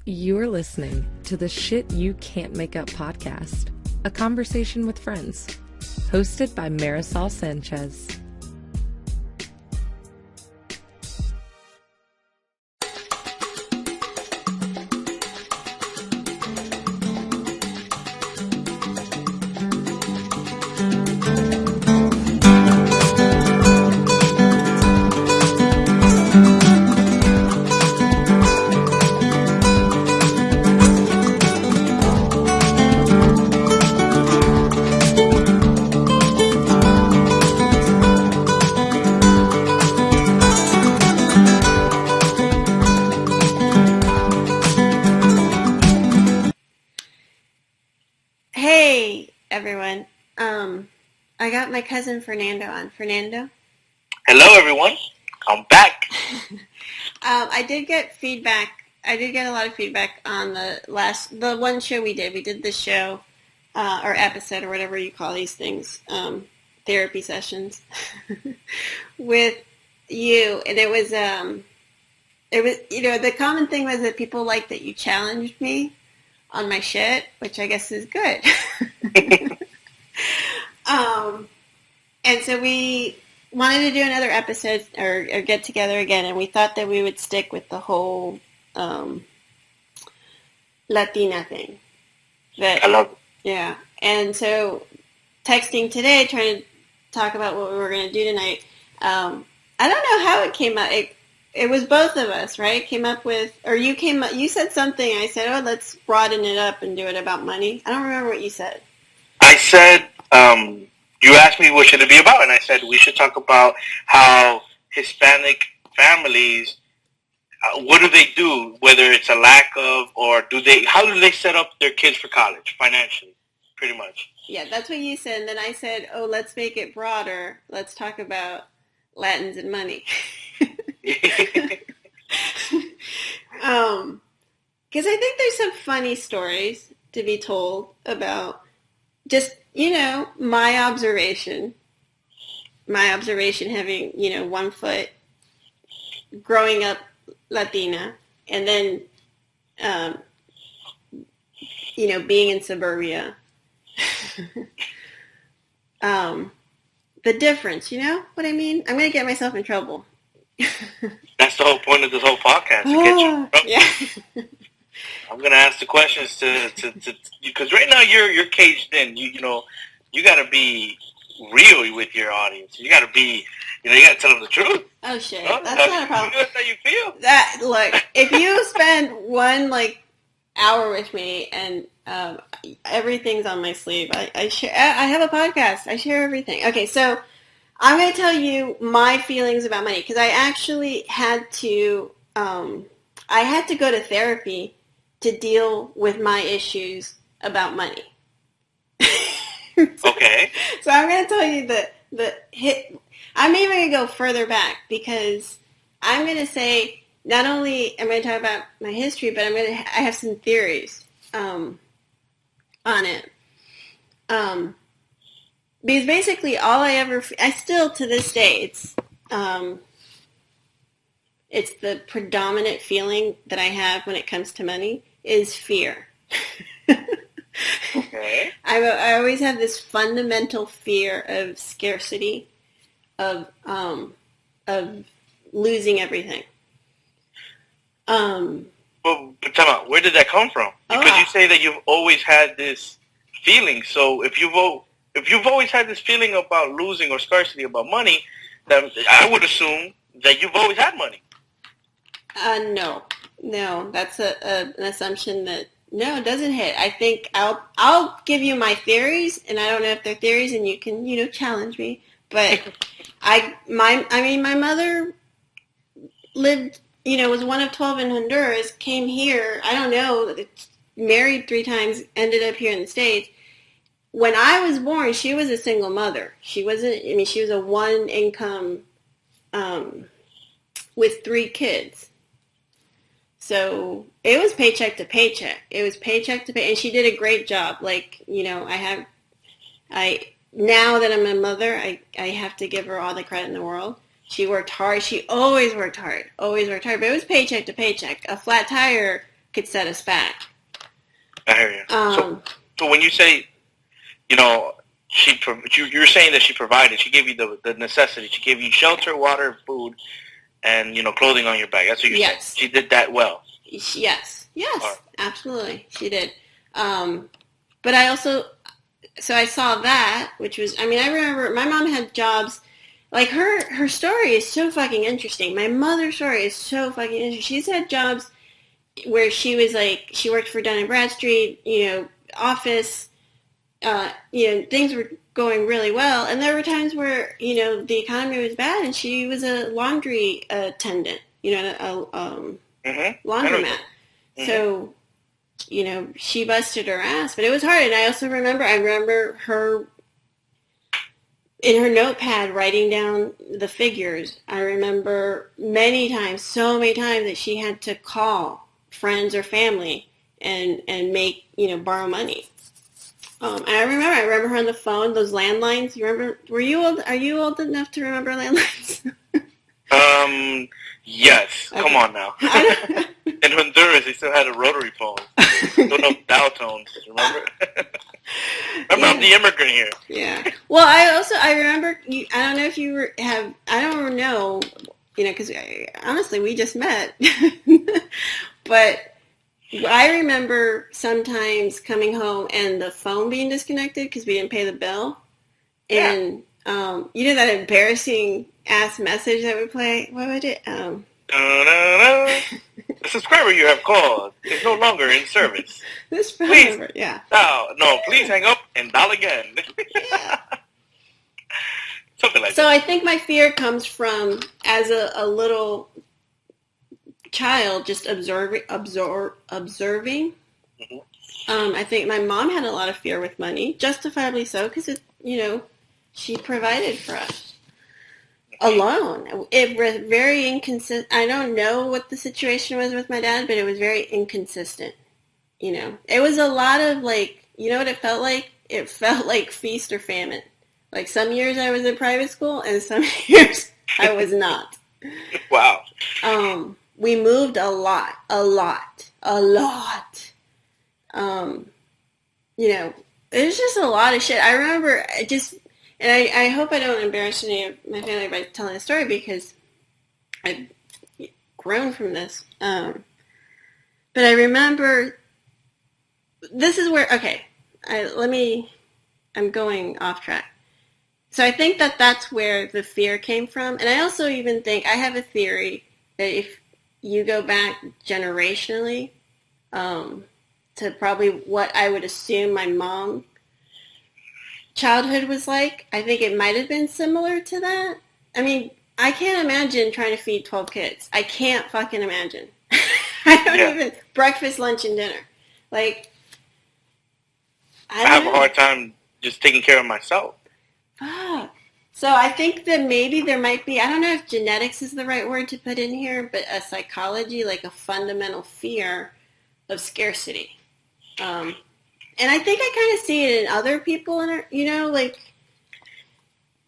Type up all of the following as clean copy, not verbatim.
You're listening to the Shit You Can't Make Up podcast, a conversation with friends, hosted by Marisol Sanchez. Hey, everyone. I got my cousin Fernando on. Fernando? Hello, everyone. I'm back. I did get feedback. I did get a lot of feedback on the one show we did. We did this show, or episode, or whatever you call these things, therapy sessions, with you. And it was, the common thing was that people liked that you challenged me on my shit, which I guess is good. And so we wanted to do another episode or get together again, and we thought that we would stick with the whole Latina thing. I love it. Yeah. And so texting today, trying to talk about what we were going to do tonight. I don't know how it came out. It was both of us, right? Came up with, or you said something. I said, oh, let's broaden it up and do it about money. I don't remember what you said. I said, you asked me what should it be about, and I said we should talk about how Hispanic families, what do they do, whether it's a lack of, or how do they set up their kids for college financially, pretty much. Yeah, that's what you said. And then I said, oh, let's make it broader. Let's talk about Latins and money. Because I think there's some funny stories to be told about just, my observation having, 1 foot growing up Latina and then, being in suburbia. The difference, you know what I mean? I'm going to get myself in trouble. That's the whole point of this whole podcast, to get you in trouble. Yeah. I'm gonna ask the questions to because right now you're caged in. You gotta be real with your audience. You gotta be, you gotta tell them the truth. Oh shit, that's not a problem. That's how you feel. Look, if you spend one hour with me and everything's on my sleeve, I have a podcast. I share everything. Okay, so I'm going to tell you my feelings about money because I actually had to go to therapy to deal with my issues about money. Okay. So I'm going to tell you I'm even going to go further back because I'm going to say not only am I going to talk about my history, but I have some theories on it. Because basically all I still to this day, it's the predominant feeling that I have when it comes to money is fear. Okay. I always have this fundamental fear of scarcity, of losing everything. But tell me, where did that come from? Because you say that you've always had this feeling. So if you've always had this feeling about losing or scarcity about money, then I would assume that you've always had money. No, that's an assumption that it doesn't hit. I think I'll give you my theories, and I don't know if they're theories, and you can challenge me. But my mother lived, was one of 12 in Honduras, came here. I don't know, married 3 times, ended up here in the States. When I was born, she was a single mother. She wasn't. She was a one income with 3 kids. So it was paycheck to paycheck. And she did a great job. Now that I'm a mother, I have to give her all the credit in the world. She worked hard. She always worked hard. But it was paycheck to paycheck. A flat tire could set us back. I hear you. So when you say, you know, you're saying that she provided. She gave you the necessity. She gave you shelter, water, food, and, you know, clothing on your back. That's what you're saying. She did that well. Yes, right. Absolutely, she did. But I also, so I saw that, which was, I mean, I remember my mom had jobs, like her story is so fucking interesting. My mother's story is so fucking interesting. She's had jobs where she was like, she worked for Dun & Bradstreet, you know, office, you know, things were going really well. And there were times where, you know, the economy was bad and she was a laundry attendant, you know, laundromat. Mm-hmm. So, you know, she busted her ass, but it was hard. And I also remember her in her notepad writing down the figures. I remember so many times that she had to call friends or family and make, you know, borrow money. And I remember her on the phone, those landlines. You remember, are you old enough to remember landlines? Yes. Okay. Come on now. In Honduras, they still had a rotary phone. No dial tones, remember? I'm the immigrant here. Yeah. Well, I remember, I don't know if you I don't know, you know, because honestly, we just met. But I remember sometimes coming home and the phone being disconnected because we didn't pay the bill. And, you know that embarrassing ass message that would play? What would it? The subscriber you have called is no longer in service. This phone number, No, please hang up and dial again. Yeah. Something like that. So I think my fear comes from, as a little child, just observing. Mm-hmm. I think my mom had a lot of fear with money, justifiably so, because it, you know, she provided for us. Alone. It was very inconsistent. I don't know what the situation was with my dad, but it was very inconsistent. You know, it was a lot of like, you know what it felt like? It felt like feast or famine. Like some years I was in private school and some years I was not. Wow. We moved a lot. You know, it was just a lot of shit. I remember and I hope I don't embarrass any of my family by telling the story because I've grown from this. But I remember, this is where, okay, I'm going off track. So I think that's where the fear came from. And I also even think, I have a theory that if you go back generationally to probably what I would assume my mom childhood was like, I think it might have been similar to that. I mean, I can't imagine trying to feed 12 kids. I can't fucking imagine. I don't even, breakfast, lunch, and dinner. Like, I have a hard time just taking care of myself. Fuck. So I think that maybe there might be, I don't know if genetics is the right word to put in here, but a psychology, like a fundamental fear of scarcity. And I think I kind of see it in other people, you know, like,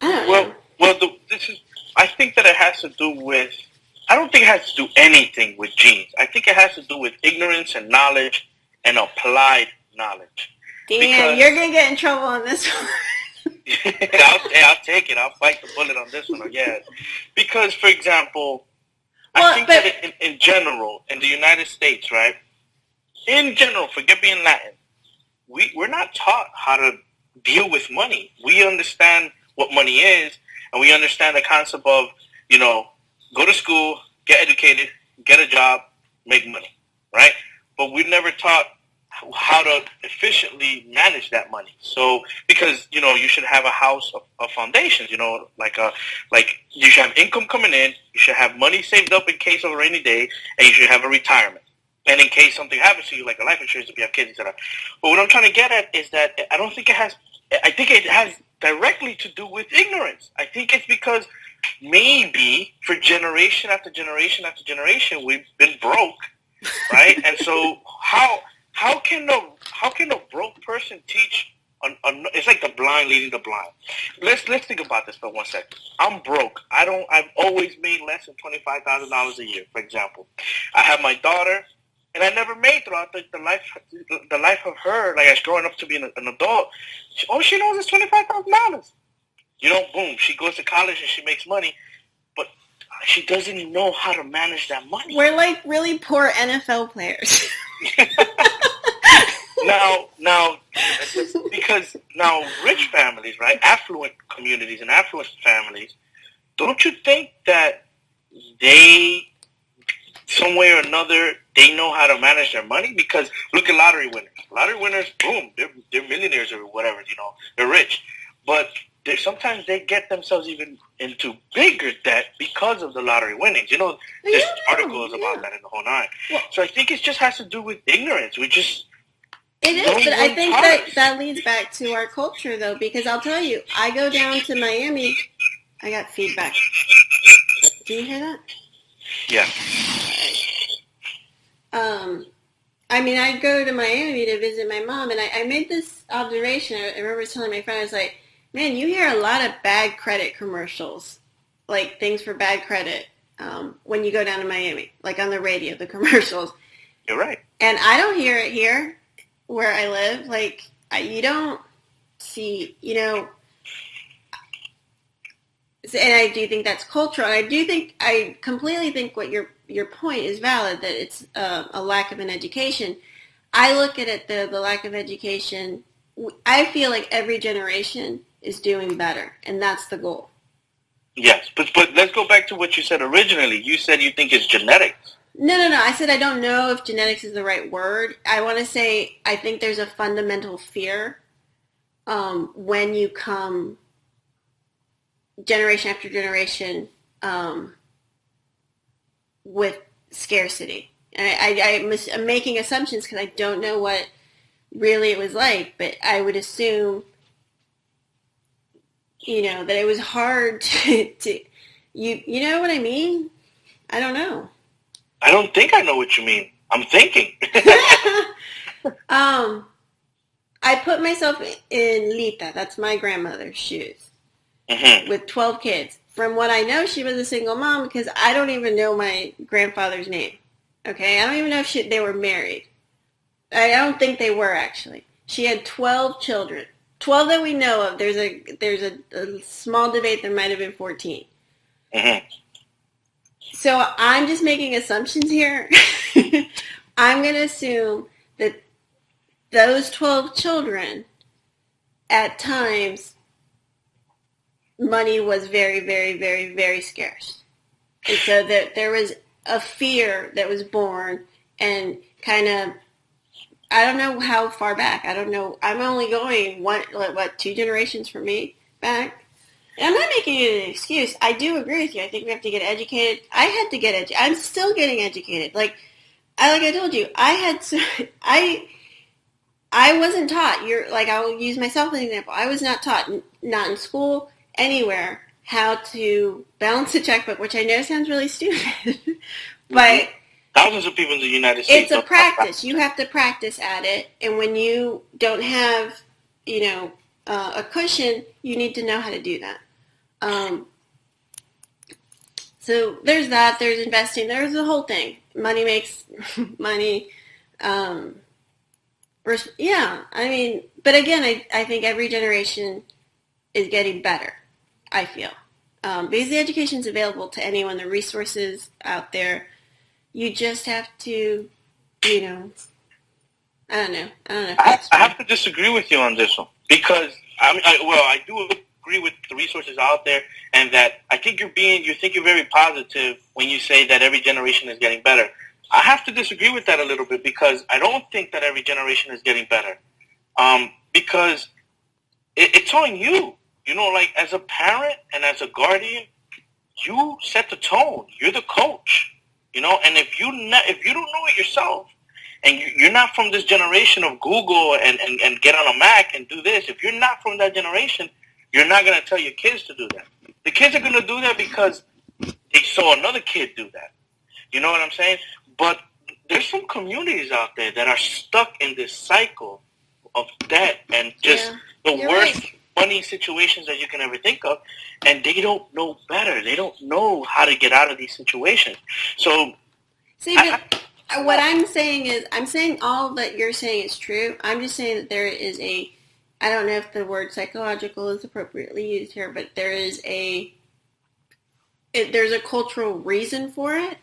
I don't know. Well, I think that it has to do with, I don't think it has to do anything with genes. I think it has to do with ignorance and knowledge and applied knowledge. Damn, you're going to get in trouble on this one. I'll take it. I'll fight the bullet on this one, yeah. Because, for example, I think that in general, in the United States, right, in general, forget being Latin, we're not taught how to deal with money. We understand what money is, and we understand the concept of, you know, go to school, get educated, get a job, make money, right? But we're never taught how to efficiently manage that money. So, because, you know, you should have a house of foundations, you know, like you should have income coming in, you should have money saved up in case of a rainy day, and you should have a retirement. And in case something happens to you, like a life insurance if you have kids, etc. But what I'm trying to get at is that I think it has directly to do with ignorance. I think it's because maybe for generation after generation after generation, we've been broke, right? And so how can a broke person teach? It's like the blind leading the blind. Let's think about this for 1 second. I'm broke. I've always made less than $25,000 a year, for example. I have my daughter, And I never made throughout the life of her, like as growing up to be an adult. All she knows is $25,000. Boom, she goes to college and she makes money, but she doesn't even know how to manage that money. We're like really poor NFL players. Now, because now rich families, right, affluent communities and affluent families, don't you think that they, some way or another, they know how to manage their money? Because look at lottery winners. Lottery winners, boom, they're millionaires or whatever, they're rich. But sometimes they get themselves even into bigger debt because of the lottery winnings. There's articles about that in the whole nine. Well, so I think it just has to do with ignorance. We just... It is, but I think that leads back to our culture, though, because I'll tell you, I go down to Miami. I got feedback. Do you hear that? Yeah. I go to Miami to visit my mom, and I made this observation. I remember telling my friend, I was like, man, you hear a lot of bad credit commercials, like things for bad credit, when you go down to Miami, like on the radio, the commercials. You're right. And I don't hear it here where I live. Like, you don't see, and I do think that's cultural. And I completely think what your point is valid, that it's a lack of an education. I look at it, the lack of education. I feel like every generation is doing better, and that's the goal. Yes, but let's go back to what you said originally. You said you think it's genetics. No. I said I don't know if genetics is the right word. I want to say I think there's a fundamental fear when you come generation after generation with scarcity. And I'm making assumptions because I don't know what really it was like, but I would assume, that it was hard to you know what I mean? I don't know. I don't think I know what you mean. I'm thinking. I put myself in Lita, that's my grandmother's shoes, with 12 kids. From what I know, she was a single mom because I don't even know my grandfather's name. Okay, I don't even know if they were married. I don't think they were, actually. She had 12 children. 12 that we know of. There's a small debate. There might have been 14. Mm-hmm. So I'm just making assumptions here. I'm going to assume that those 12 children, at times, money was very, very, very, very scarce. And so there was a fear that was born, and kind of, I don't know how far back. I don't know. I'm only going 2 generations for me back. And I'm not making it an excuse. I do agree with you. I think we have to get educated. I had to get educated. I'm still getting educated. Like I told you, I wasn't taught. I will use myself as an example. I was not taught, not in school, anywhere, how to balance a checkbook, which I know sounds really stupid, but thousands of people in the United States. It's a practice. You have to practice at it, and when you don't have, a cushion, you need to know how to do that. So there's that. There's investing. There's the whole thing. Money makes money. But again, I think every generation is getting better, I feel. Because the education's available to anyone, the resources out there. You just have to, I don't know. I have to disagree with you on this one because I do agree with the resources out there, and that I think you're very positive when you say that every generation is getting better. I have to disagree with that a little bit because I don't think that every generation is getting better. Because it's on you. As a parent and as a guardian, you set the tone. You're the coach. And if you don't know it yourself, and you're not from this generation of Google and get on a Mac and do this, if you're not from that generation, you're not going to tell your kids to do that. The kids are going to do that because they saw another kid do that. You know what I'm saying? But there's some communities out there that are stuck in this cycle of debt and just the worst money situations that you can ever think of, and they don't know better. They don't know how to get out of these situations. So, what I'm saying is, I'm saying all that you're saying is true. I'm just saying that there is I don't know if the word psychological is appropriately used here, but there's a cultural reason for it.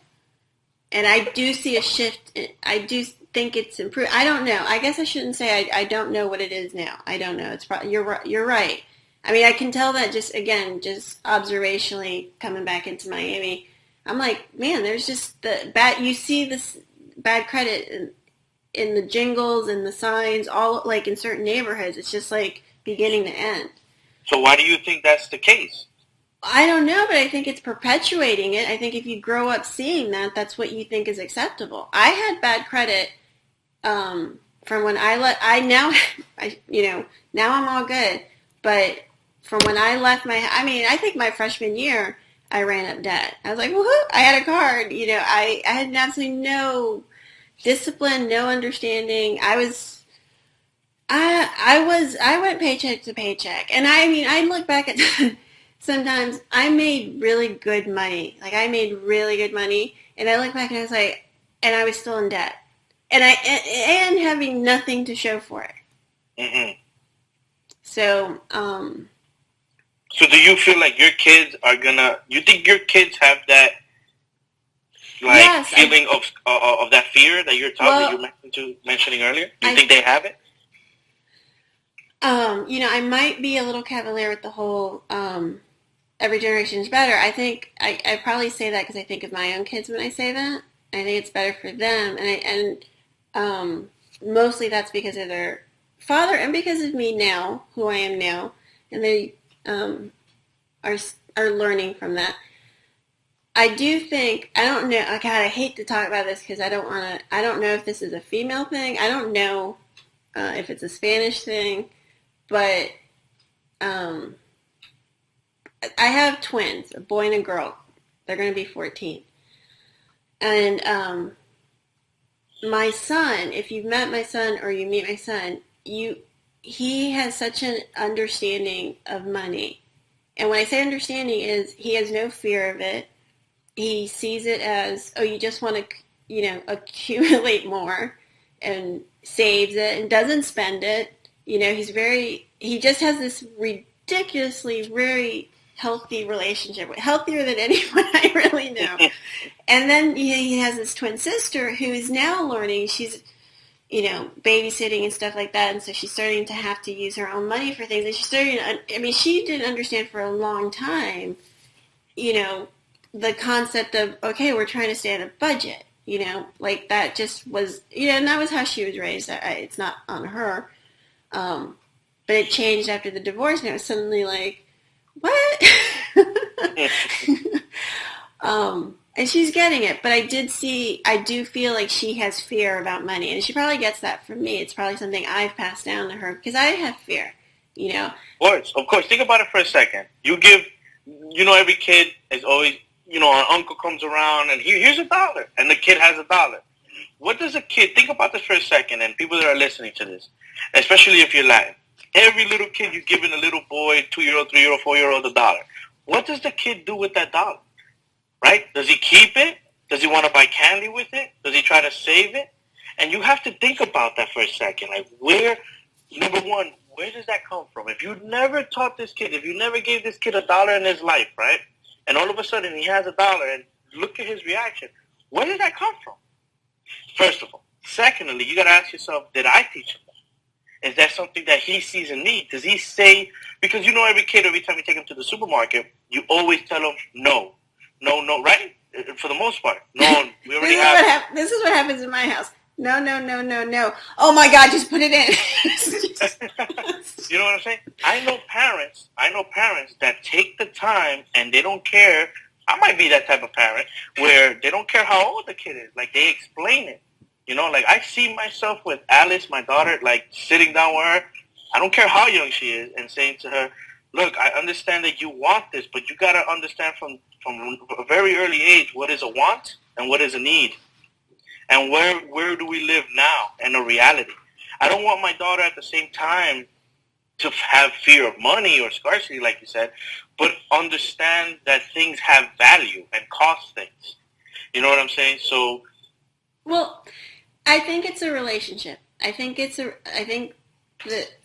And I do see a shift. I do think it's improved. I don't know. I guess I shouldn't say I don't know what it is now. I don't know. It's probably, you're right. You're right. I mean, I can tell that just observationally coming back into Miami. I'm like, man, there's just the bad. You see this bad credit in the jingles and the signs, all like in certain neighborhoods. It's just like beginning to end. So why do you think that's the case? I don't know, but I think it's perpetuating it. I think if you grow up seeing that, that's what you think is acceptable. I had bad credit from when now I'm all good. But from when I left I think my freshman year, I ran up debt. I was like, woohoo, I had a card. I had absolutely no discipline, no understanding. I went paycheck to paycheck. And I look back at sometimes I made really good money. Like I made really good money. And I look back and I was like, and I was still in debt. And having nothing to show for it. Mm-hmm. So, so do you feel like your kids you think your kids have that, like, yes, feeling of that fear that you're mentioning earlier? Do you think they have it? I might be a little cavalier with the whole, every generation is better. I think I probably say that because I think of my own kids when I say that. I think it's better for them. And mostly that's because of their father and because of me now, who I am now. And they, are learning from that. I do think, I don't know, God, I hate to talk about this because I don't know if this is a female thing. I don't know if it's a Spanish thing, but I have twins, a boy and a girl. They're going to be 14. And my son, if you've met my son or you meet my son, he has such an understanding of money. And when I say understanding is he has no fear of it. He sees it as, you just want to, accumulate more and saves it and doesn't spend it. He just has this ridiculously very healthy relationship, healthier than anyone I really know. And then he has this twin sister who is now learning. She's, babysitting and stuff like that. And so she's starting to have to use her own money for things. And she didn't understand for a long time, the concept of, okay, we're trying to stay on a budget, like that just was, and that was how she was raised. It's not on her. But it changed after the divorce, and it was suddenly like, what? And she's getting it, but I do feel like she has fear about money, and she probably gets that from me. It's probably something I've passed down to her, because I have fear, Of course. Think about it for a second. Every kid is always, an uncle comes around, and here's $1, and the kid has $1. What does a kid, think about this for a second, and people that are listening to this, especially if you're Latin. Every little kid, you're giving a little boy, 2-year-old, 3-year-old, 4-year-old $1. What does the kid do with that $1? Right? Does he keep it? Does he want to buy candy with it? Does he try to save it? And you have to think about that for a second. Like, number one, where does that come from? If you never taught this kid, if you never gave this kid $1 in his life, right? And all of a sudden he has $1 and look at his reaction. Where did that come from? First of all. Secondly, you got to ask yourself, did I teach him that? Is that something that he sees a need? Does he say, because every kid, every time you take him to the supermarket, you always tell him no, right? For the most part. No, we already have. This is what happens in my house. No, no, no, no, no. Oh my God, just put it in. You know what I'm saying? I know parents that take the time and they don't care. I might be that type of parent where they don't care how old the kid is. Like, they explain it. Like, I see myself with Alice, my daughter, like, sitting down with her. I don't care how young she is, and saying to her, look, I understand that you want this, but you got to understand from a very early age what is a want and what is a need. And where do we live now and a reality? I don't want my daughter at the same time to have fear of money or scarcity, like you said, but understand that things have value and cost things. You know what I'm saying? So Well, I think it's a relationship. I think that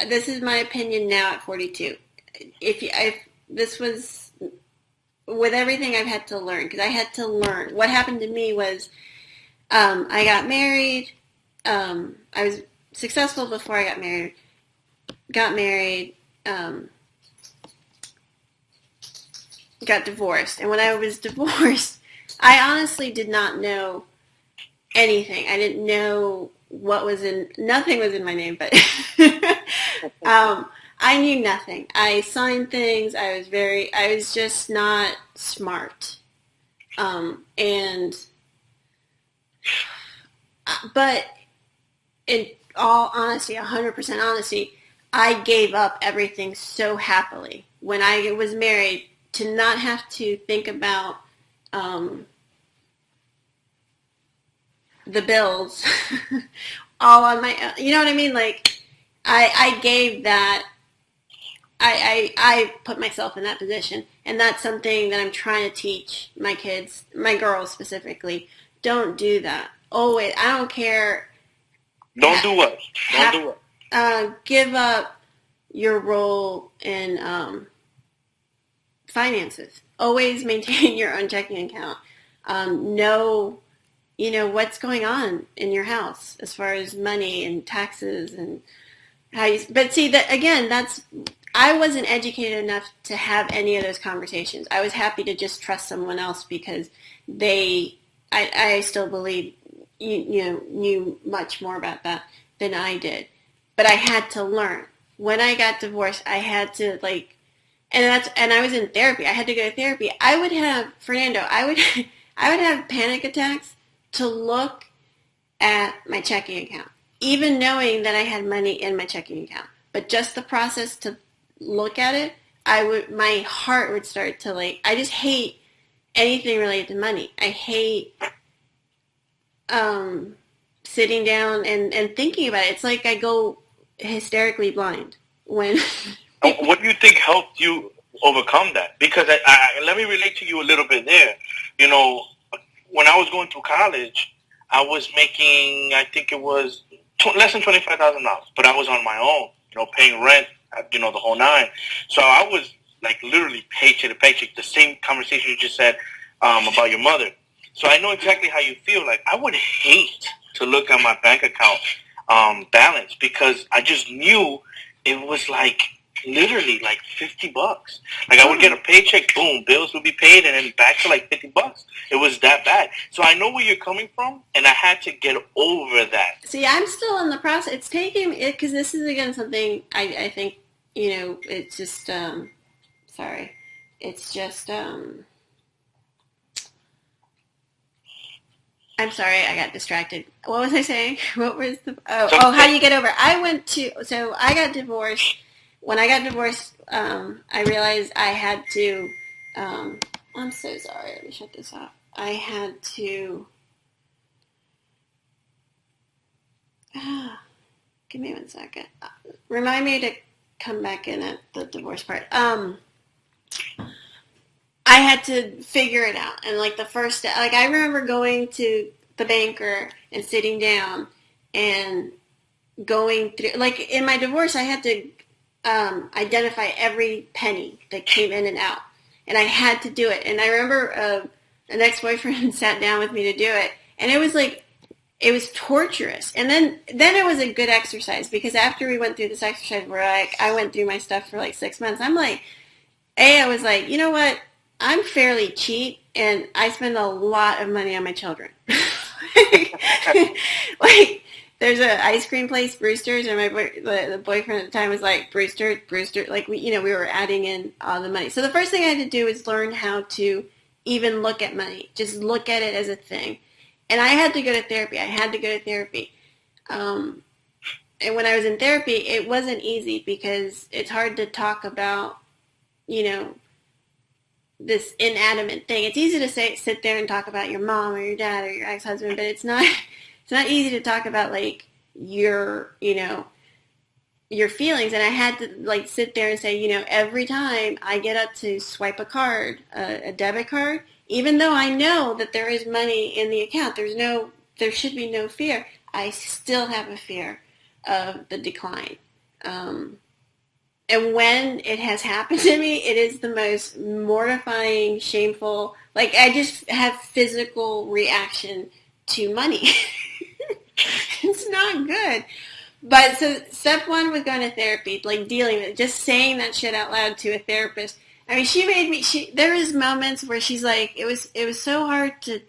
this is my opinion now at 42. If this was with everything I've had to learn, because I had to learn. What happened to me was I got married. I was successful before I got married. Got married. Got divorced. And when I was divorced, I honestly did not know anything. I didn't know nothing was in my name, but I knew nothing. I signed things. I was just not smart. But in all honesty, 100% honesty, I gave up everything so happily when I was married to not have to think about the bills all on my own. You know what I mean? Like, I gave that, I put myself in that position. And that's something that I'm trying to teach my kids, my girls specifically. Don't do that. Always, I don't care. Don't do what? Don't do what? Give up your role in finances. Always maintain your own checking account. Know what's going on in your house as far as money and taxes and how you. But see that again, I wasn't educated enough to have any of those conversations. I was happy to just trust someone else because I still believe knew much more about that than I did. But I had to learn. When I got divorced, I had to and I was in therapy. I had to go to therapy. I would have Fernando. I would have panic attacks to look at my checking account, even knowing that I had money in my checking account. But just the process to look at it, my heart would start to I just hate anything related to money. I hate sitting down and thinking about it. It's like I go hysterically blind when. What do you think helped you overcome that? Because let me relate to you a little bit there. When I was going through college, I was making, I think it was less than $25,000, but I was on my own, paying rent, the whole nine. So I was literally paycheck to paycheck. The same conversation you just said about your mother. So I know exactly how you feel. I would hate to look at my bank account balance because I just knew it was literally $50. I would get a paycheck, boom, bills would be paid, and then back to $50. It was that bad. So I know where you're coming from, and I had to get over that. See, I'm still in the process. It's taking it because this is again something I think it's just sorry, it's just I'm sorry, I got distracted. What was I saying? What was the how you get over it? So I got divorced. When I got divorced, I realized I had to, I'm so sorry, let me shut this off. I had to, give me 1 second. Remind me to come back in at the divorce part. I had to figure it out. And the first step, I remember going to the banker and sitting down and going through, in my divorce, I had to identify every penny that came in and out. And I had to do it. And I remember an ex-boyfriend sat down with me to do it. And it was it was torturous. And then it was a good exercise because after we went through this exercise where I went through my stuff for 6 months, I was you know what? I'm fairly cheap and I spend a lot of money on my children. There's an ice cream place, Brewster's, and the boyfriend at the time was Brewster, we were adding in all the money. So the first thing I had to do was learn how to even look at money, just look at it as a thing. And I had to go to therapy. And when I was in therapy, it wasn't easy because it's hard to talk about, this inanimate thing. It's easy to sit there and talk about your mom or your dad or your ex-husband, but it's not easy to talk about your feelings. And I had to sit there and say, every time I get up to swipe a card, a debit card, even though I know that there is money in the account, there's no there should be no fear. I still have a fear of the decline. And when it has happened to me, it is the most mortifying, shameful, like I just have physical reaction to money. It's not good. But so step one was going to therapy, like dealing with it, just saying that shit out loud to a therapist. I mean, she made me, there was moments where she's like, it was so hard to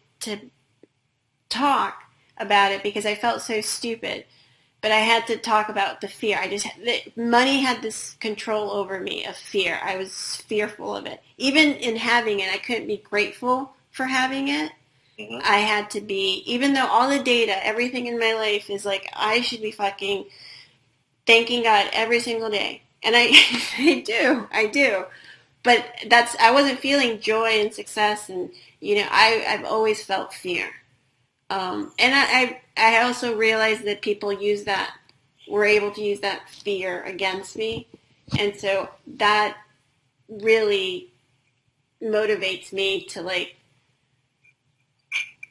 talk about it because I felt so stupid. But I had to talk about the fear. Money had this control over me of fear. I was fearful of it. Even in having it, I couldn't be grateful for having it. Mm-hmm. I had to be, even though all the data, everything in my life is like, I should be fucking thanking God every single day. And I do. But I wasn't feeling joy and success. And, I've always felt fear. And I also realized that people were able to use that fear against me. And so that really motivates me to like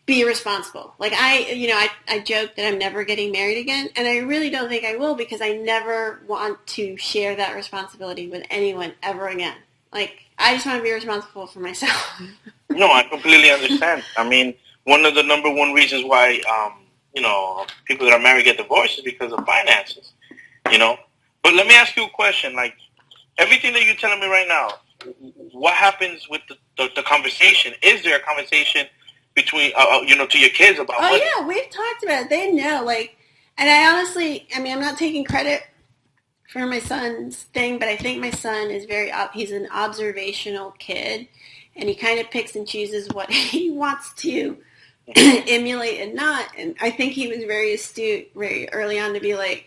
be responsible. Like I joke that I'm never getting married again. And I really don't think I will because I never want to share that responsibility with anyone ever again. Like I just want to be responsible for myself. No, I completely understand. I mean, one of the number one reasons why, people that are married get divorced is because of finances, But let me ask you a question. Like, everything that you're telling me right now, what happens with the conversation? Is there a conversation between, to your kids about money? Oh, yeah, we've talked about it. They know, and I honestly, I'm not taking credit for my son's thing, but I think my son is he's an observational kid, and he kind of picks and chooses what he wants to emulate and not. And I think he was very astute very early on to be like,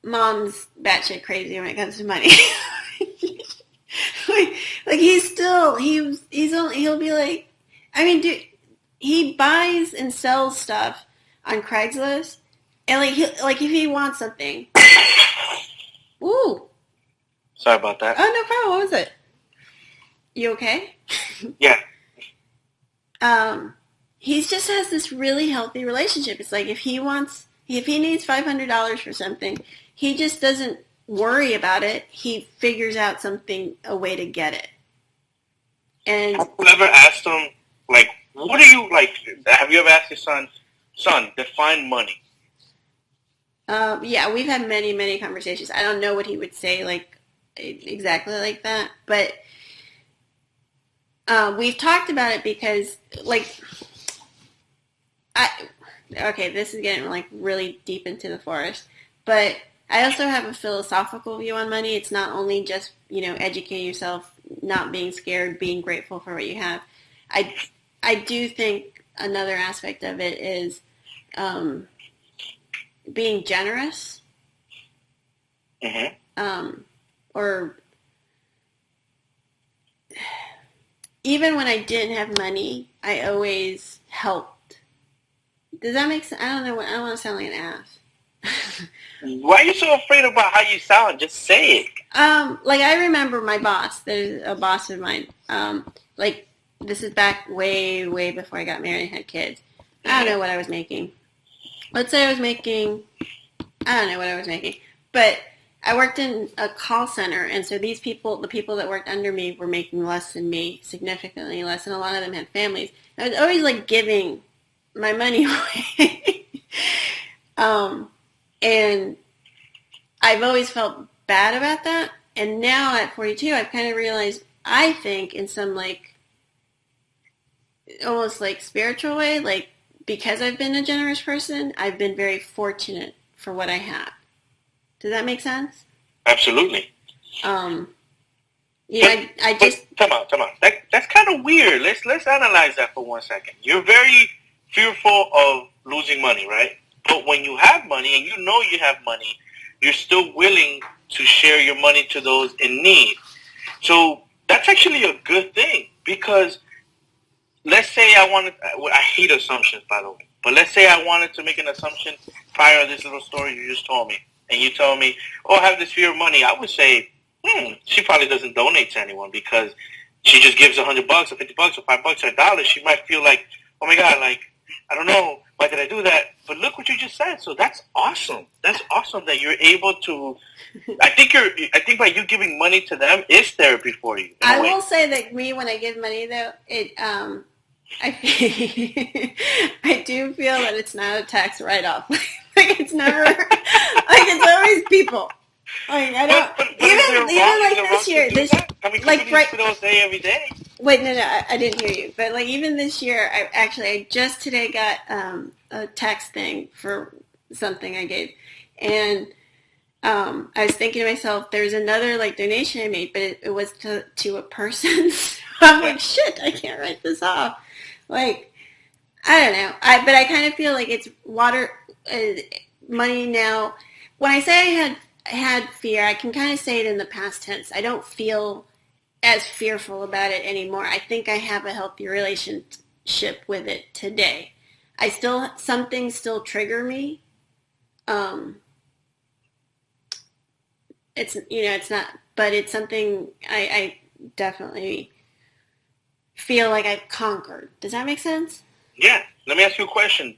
mom's batshit crazy when it comes to money. like he'll be like, I mean, dude, he buys and sells stuff on Craigslist, and if he wants something. Ooh. Sorry about that. Oh, no problem. What was it? You okay? Yeah. He just has this really healthy relationship. It's like if he needs $500 for something, he just doesn't worry about it. He figures out a way to get it. And have you ever asked him, like, what do you like? Have you ever asked your son, define money? Yeah, we've had many, many conversations. I don't know what he would say like exactly like that, but we've talked about it because this is getting like really deep into the forest, but I also have a philosophical view on money. It's not only just, educating yourself, not being scared, being grateful for what you have. I do think another aspect of it is being generous. Mm-hmm. Or even when I didn't have money, I always helped. Does that make sense? I don't know. I don't want to sound like an ass. Why are you so afraid about how you sound? Just say it. I remember my boss. There's a boss of mine. This is back way, way before I got married and had kids. I don't know what I was making. Let's say I was making, I don't know what I was making. But I worked in a call center, and so the people that worked under me were making less than me, significantly less, and a lot of them had families. I was always giving my money away. And I've always felt bad about that. And now at 42, I've kind of realized, I think in some almost spiritual way, because I've been a generous person, I've been very fortunate for what I have. Does that make sense? Absolutely. I just come on. That's kind of weird. Let's analyze that for 1 second. You're very fearful of losing money, right? But when you have money and you know you have money, you're still willing to share your money to those in need. So that's actually a good thing, because let's say I hate assumptions, by the way, but let's say I wanted to make an assumption prior to this little story you just told me, and you told me, I have this fear of money. I would say, she probably doesn't donate to anyone because she just gives $100 or $50 or $5 or $1. She might feel like, oh my God, I don't know. Why did I do that? But look what you just said. So that's awesome. That's awesome that you're able to. I think by you giving money to them is therapy for you. I will say that when I give money though, I do feel that it's not a tax write-off. Like it's never, like it's always people. Like I don't but even like this year. I mean, like right all day every day. Wait, no, I didn't hear you. But like even this year, I just today got a tax thing for something I gave, and I was thinking to myself, there's another like donation I made, but it was to a person. I'm like, shit, I can't write this off. Like, I don't know. But I kind of feel like it's money now. When I say I had fear, I can kind of say it in the past tense. I don't feel as fearful about it anymore. I think I have a healthy relationship with it today. Some things still trigger me. It's not, but it's something I definitely feel like I've conquered. Does that make sense? Yeah. Let me ask you a question.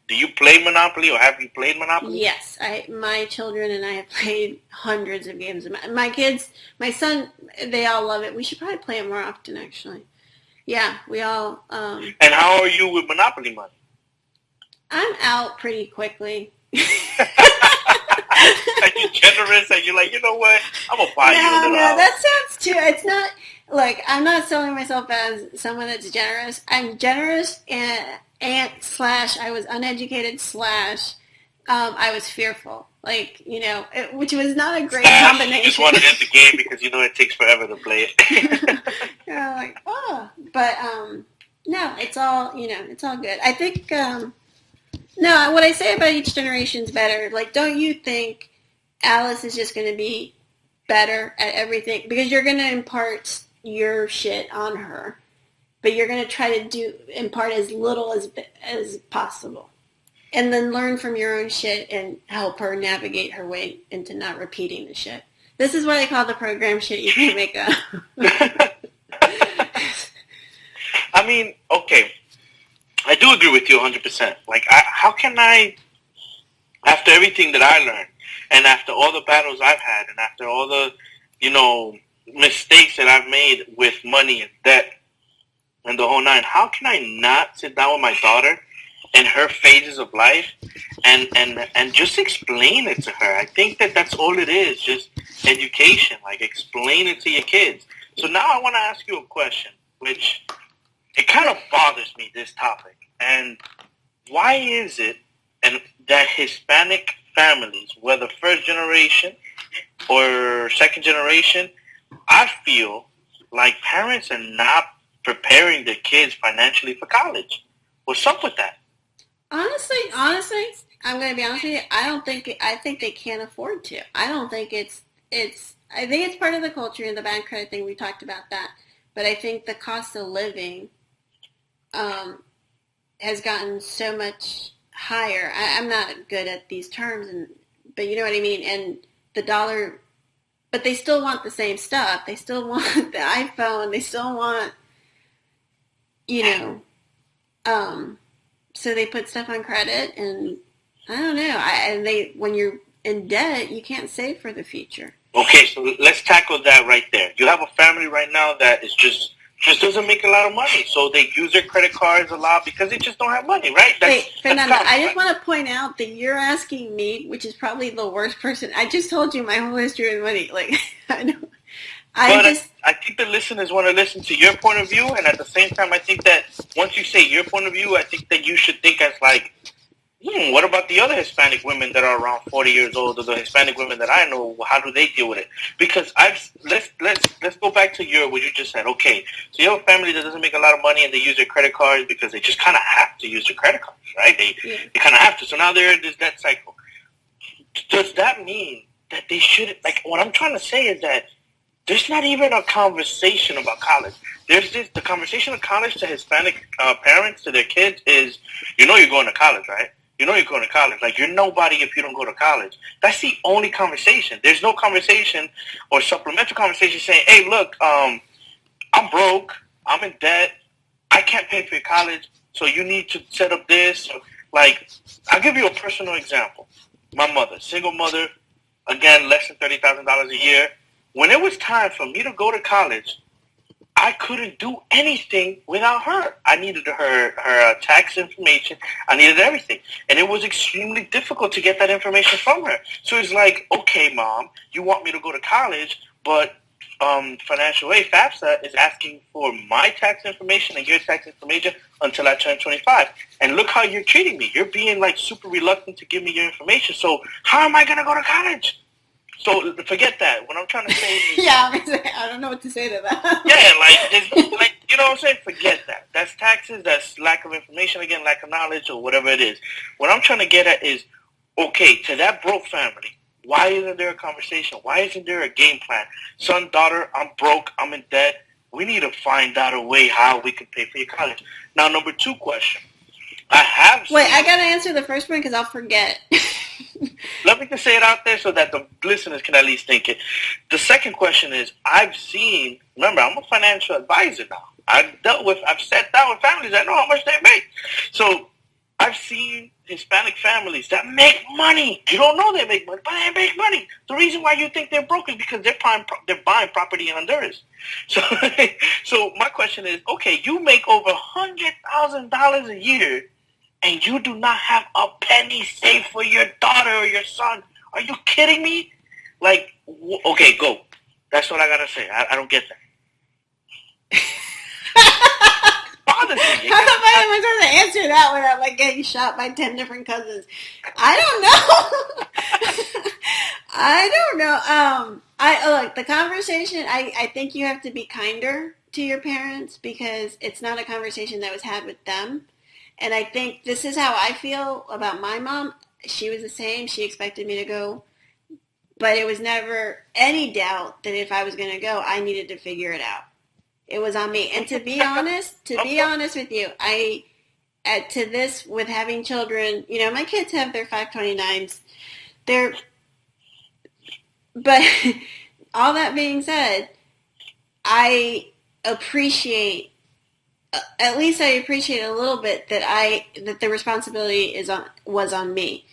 Do you play Monopoly or have you played Monopoly? Yes. My children and I have played hundreds of games. My kids, my son, they all love it. We should probably play it more often, actually. Yeah, we all... And how are you with Monopoly money? I'm out pretty quickly. Are you generous? Are you like, you know what? I'm going to buy you a little house. That sounds too... It's not... Like, I'm not selling myself as someone that's generous. I'm generous and I was uneducated / I was fearful. Like, which was not a great combination. You just want to end the game because you know it takes forever to play it. Like, oh. But, no, it's all, it's all good. I think, no, what I say about each generation is better. Like, don't you think Alice is just going to be better at everything? Because you're going to impart your shit on her, but you're going to try to impart as little as possible, and then learn from your own shit and help her navigate her way into not repeating the shit. This is what I call the program shit you can't make up. I mean, okay, I do agree with you 100%. Like, how can I, after everything that I learned, and after all the battles I've had, and after all the, mistakes that I've made with money and debt and the whole nine, how can I not sit down with my daughter in her phases of life and just explain it to her? I think that's all it is, just education. Like, explain it to your kids. So now I want to ask you a question, which it kind of bothers me, this topic. And why is it that Hispanic families, whether first generation or second generation, I feel like parents are not preparing their kids financially for college? What's up with that? Honestly, I'm going to be honest with you. I think they can't afford to. I don't think I think it's part of the culture and the bad credit thing. We talked about that. But I think the cost of living has gotten so much higher. I'm not good at these terms, but you know what I mean? And the dollar, but they still want the same stuff. They still want the iPhone. They still want, so they put stuff on credit, and I don't know. When you're in debt, you can't save for the future. Okay, so let's tackle that right there. You have a family right now that is just doesn't make a lot of money, so they use their credit cards a lot because they just don't have money, right? Wait, Fernando, I just want to point out that you're asking me, which is probably the worst person. I just told you my whole history with money. Like, I know. I think the listeners want to listen to your point of view, and at the same time, I think that once you say your point of view, I think that you should think as like, what about the other Hispanic women that are around 40 years old, or the Hispanic women that I know? How do they deal with it? Because let's go back to what you just said. Okay, so you have a family that doesn't make a lot of money and they use their credit cards because they just kind of have to use their credit cards, right? They kind of have to. So now they're in this debt cycle. Does that mean that they shouldn't? Like, what I'm trying to say is that there's not even a conversation about college. The conversation of college to Hispanic parents, to their kids is, you're going to college, right? You know you're going to college. Like, you're nobody if you don't go to college. That's the only conversation. There's no conversation or supplemental conversation saying, hey, look, I'm broke. I'm in debt. I can't pay for your college. So you need to set up this. Like, I'll give you a personal example. My mother, single mother, again, less than $30,000 a year. When it was time for me to go to college, I couldn't do anything without her. I needed her tax information. I needed everything. And it was extremely difficult to get that information from her. So it's like, okay, Mom, you want me to go to college, but financial aid, FAFSA, is asking for my tax information and your tax information until I turn 25. And look how you're treating me. You're being like super reluctant to give me your information. So how am I going to go to college? So forget that. What I'm trying to say is... Yeah, I don't know what to say to that. Yeah, like, you know what I'm saying? Forget that. That's taxes. That's lack of information, again, lack of knowledge, or whatever it is. What I'm trying to get at is, okay, to that broke family, why isn't there a conversation? Why isn't there a game plan? Son, daughter, I'm broke, I'm in debt. We need to find out a way how we can pay for your college. Now, number 2 question. Wait, I got to answer the first one because I'll forget. Let me just say it out there so that the listeners can at least think it. The second question is, I've seen, remember, I'm a financial advisor now. I've sat down with families. I know how much they make. So I've seen Hispanic families that make money. You don't know they make money, but they make money. The reason why you think they're broke is because they're buying property in Honduras. So, so my question is, okay, you make over $100,000 a year, and you do not have a penny saved for your daughter or your son. Are you kidding me? Like, okay, go. That's all I gotta say. I don't get that. Bothers me. How am I supposed to answer that without like getting shot by 10 different cousins? I don't know. I don't know. Look, the conversation. I think you have to be kinder to your parents because it's not a conversation that was had with them. And I think this is how I feel about my mom. She was the same. She expected me to go. But it was never any doubt that if I was going to go, I needed to figure it out. It was on me. And to be honest with you, to this, with having children, you know, my kids have their 529s. But all that being said, I appreciate a little bit that the responsibility was on me,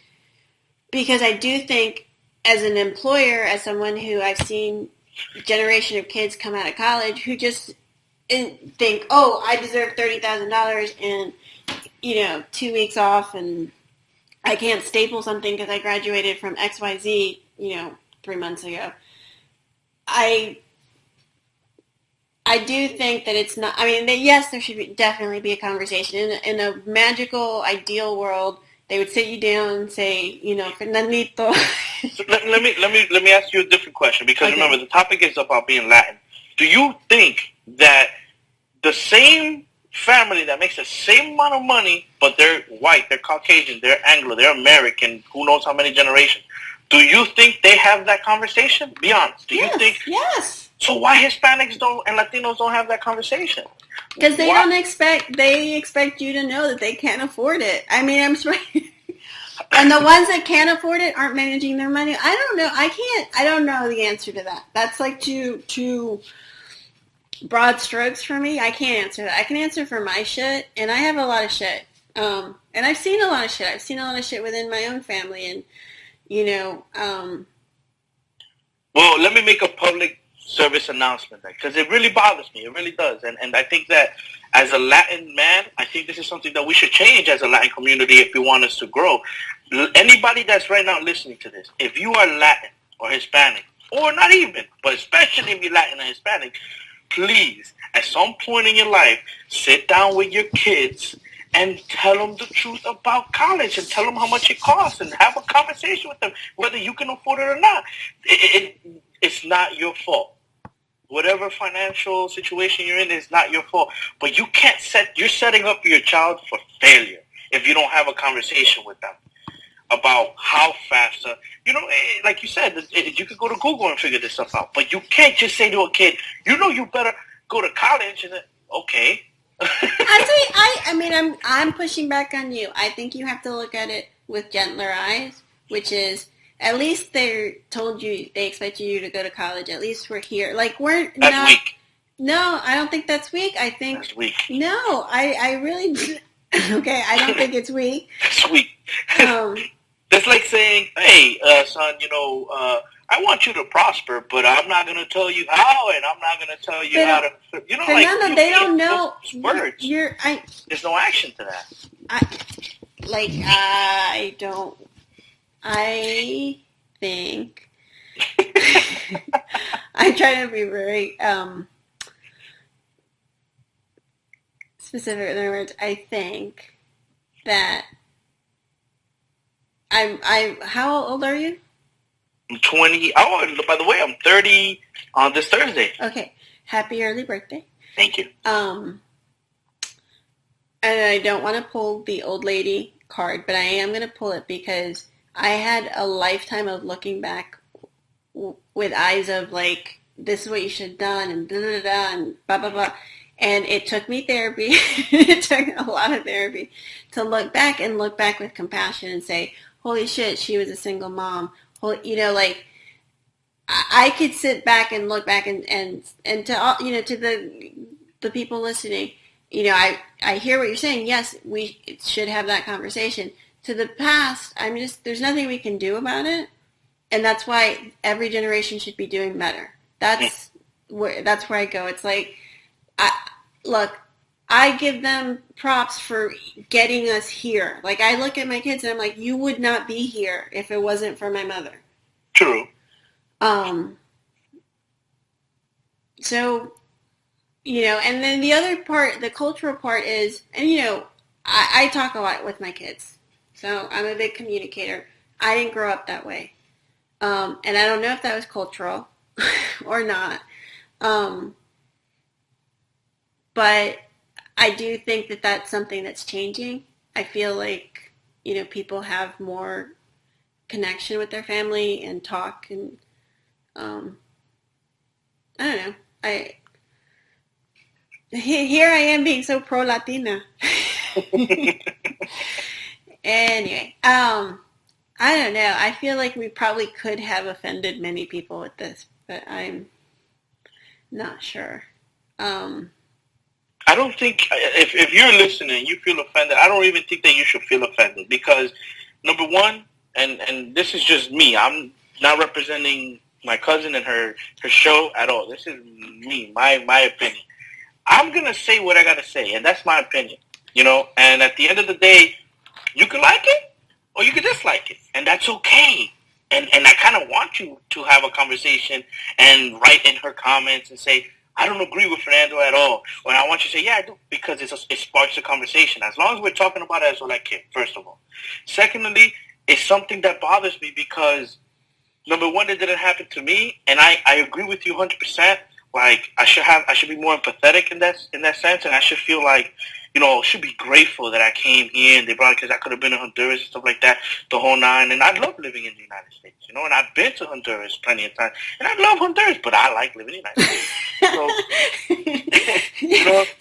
because I do think as an employer, as someone who I've seen a generation of kids come out of college who just think, oh, I deserve $30,000 and 2 weeks off, and I can't staple something because I graduated from XYZ 3 months ago. I do think that it's not, yes, there should definitely be a conversation. In a magical, ideal world, they would sit you down and say, Fernandito. So let me ask you a different question, because remember, the topic is about being Latin. Do you think that the same family that makes the same amount of money, but they're white, they're Caucasian, they're Anglo, they're American, who knows how many generations, do you think they have that conversation? Be honest. You think? Yes. So why Hispanics and Latinos don't have that conversation? Because they expect you to know that they can't afford it. I'm sorry. And the ones that can't afford it aren't managing their money. I don't know. I don't know the answer to that. That's like too broad strokes for me. I can't answer that. I can answer for my shit, and I have a lot of shit. And I've seen a lot of shit. I've seen a lot of shit within my own family, and Well, let me make a public service announcement, because it really bothers me. It really does. And I think that as a Latin man, I think this is something that we should change as a Latin community if we want us to grow. Anybody that's right now listening to this, if you are Latin or Hispanic, or not even, but especially if you're Latin or Hispanic, please, at some point in your life, sit down with your kids and tell them the truth about college, and tell them how much it costs, and have a conversation with them, whether you can afford it or not. It's not your fault. Whatever financial situation you're in is not your fault. But you're setting up your child for failure if you don't have a conversation with them about how fast, like you said, you could go to Google and figure this stuff out. But you can't just say to a kid, you better go to college, and okay. I'm pushing back on you. I think you have to look at it with gentler eyes, which is, at least they expect you to go to college. At least we're here. That's weak. No, I don't think that's weak. I think that's weak. No, I really, Okay, I don't think it's weak. That's weak. Um, That's like saying, hey, son, I want you to prosper, but I'm not going to tell you how, and I'm not going to tell you how to, Fernando, they don't know. Words. I There's no action to that. I don't. I think I try to be very specific in other words. I think that how old are you? I'm 20. Oh, by the way, I'm 30 on this Thursday. Okay. Happy early birthday. Thank you. And I don't want to pull the old lady card, but I am going to pull it because I had a lifetime of looking back with eyes of like, this is what you should have done, and da da da, and blah blah blah. And it took me therapy. It took a lot of therapy to look back with compassion and say, holy shit, she was a single mom. Like I could sit back and look back and to all, to the people listening, I hear what you're saying. Yes, we should have that conversation. To the past, there's nothing we can do about it. And that's why every generation should be doing better. That's where I go. It's like, I give them props for getting us here. Like, I look at my kids and I'm like, you would not be here if it wasn't for my mother. True. So, and then the other part, the cultural part is, and I talk a lot with my kids. So I'm a big communicator. I didn't grow up that way. And I don't know if that was cultural or not. But I do think that that's something that's changing. I feel like, people have more connection with their family and talk and, I don't know. Here I am being so pro-Latina. Anyway, I don't know. I feel like we probably could have offended many people with this, but I'm not sure. I don't think, if you're listening, you feel offended, I don't even think that you should feel offended because, number one, and this is just me, I'm not representing my cousin and her show at all. This is me, my opinion. I'm going to say what I got to say, and that's my opinion, and at the end of the day, you can like it or you can dislike it, and that's okay. And I kind of want you to have a conversation and write in her comments and say, I don't agree with Fernando at all. Or I want you to say, yeah, I do, because it sparks a conversation. As long as we're talking about it, that's all I care, first of all. Secondly, it's something that bothers me because, number one, it didn't happen to me, and I agree with you 100%. Like, I should be more empathetic in that sense, and I should feel like, should be grateful that I came here and they brought it because I could have been in Honduras and stuff like that, the whole nine. And I love living in the United States, and I've been to Honduras plenty of times. And I love Honduras, but I like living in the United States.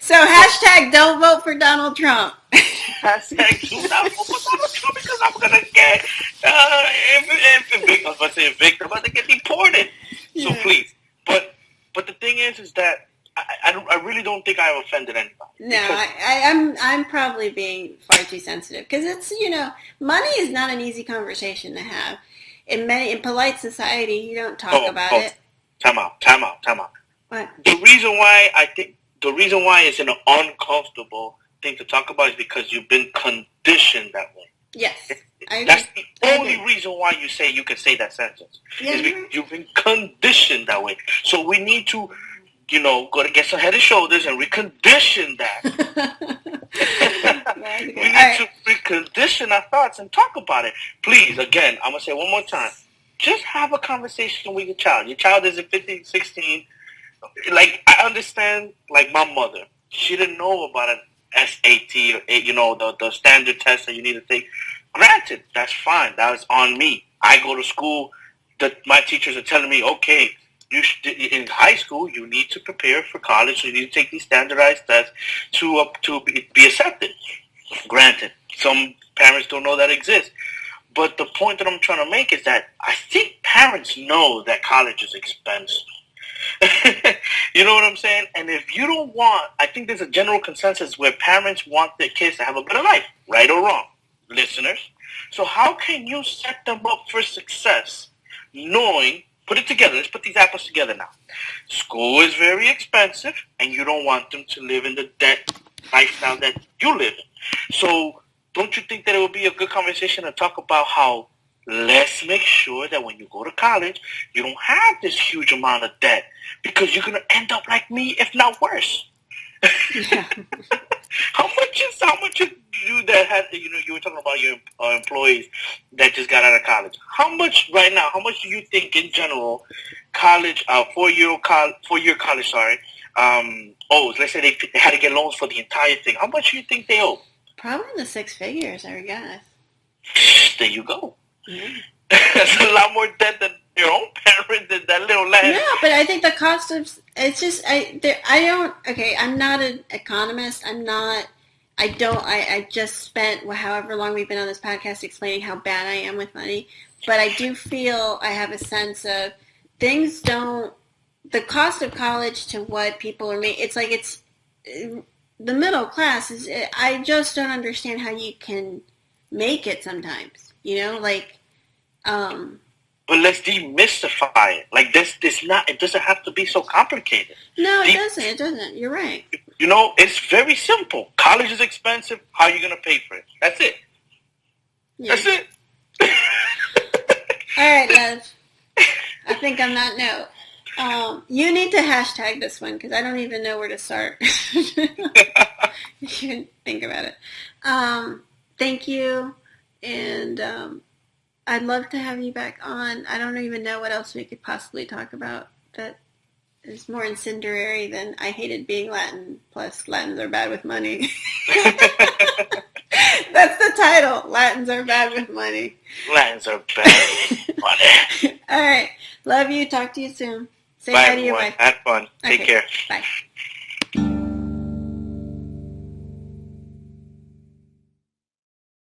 So, so hashtag don't vote for Donald Trump. Hashtag do not vote for Donald Trump because I'm going to get, I was about to say evicted, I'm about to get deported. So please. But the thing is that I really don't think I've offended anybody. No, I'm probably being far too sensitive because it's, money is not an easy conversation to have. In polite society, you don't talk about it. Time out. What? The reason why it's an uncomfortable thing to talk about is because you've been conditioned that way. Yes. That's the only reason why you can say that sentence. Yeah, is because you've been conditioned that way. So we need to, go to get some head and shoulders and recondition that. We need to recondition our thoughts and talk about it. Please, again, I'm going to say it one more time. Just have a conversation with your child. Your child is 15, 16. Like, I understand, like my mother. She didn't know about an SAT or, the standard test that you need to take. Granted, that's fine. That was on me. I go to school. My teachers are telling me, okay, in high school, you need to prepare for college. So you need to take these standardized tests to be accepted. Granted, some parents don't know that exists. But the point that I'm trying to make is that I think parents know that college is expensive. You know what I'm saying? And if you don't want, I think there's a general consensus where parents want their kids to have a better life, right or wrong, listeners. So how can you set them up for success knowing, put it together, let's put these apples together now. School is very expensive and you don't want them to live in the debt lifestyle that you live in. So don't you think that it would be a good conversation to talk about how let's make sure that when you go to college, you don't have this huge amount of debt because you're going to end up like me, if not worse. Yeah. How much is you that had, you were talking about your employees that just got out of college. How much right now, how much do you think in general college, four-year college, let's say they had to get loans for the entire thing. How much do you think they owe? Probably in the six figures, I would guess. There you go. Yeah. That's a lot more debt than your own parents than that little lad. No, but I think the cost of it's just I'm not an economist. I just spent however long we've been on this podcast explaining how bad I am with money. But I do feel I have a sense of the cost of college to what people are making. It's like the middle class I just don't understand how you can make it sometimes. But let's demystify it. Like it doesn't have to be so complicated. No, it doesn't. It doesn't. You're right. It's very simple. College is expensive. How are you going to pay for it? That's it. Yeah. That's it. All right, love. I think on that note, you need to hashtag this one because I don't even know where to start. You can think about it. Thank you. And I'd love to have you back on. I don't even know what else we could possibly talk about that is more incendiary than I hated being Latin, plus Latins are bad with money. That's the title. Latins are bad with money. Latins are bad with money. All right. Love you. Talk to you soon. Say bye, bye to your wife. Have fun. Okay. Take care. Bye.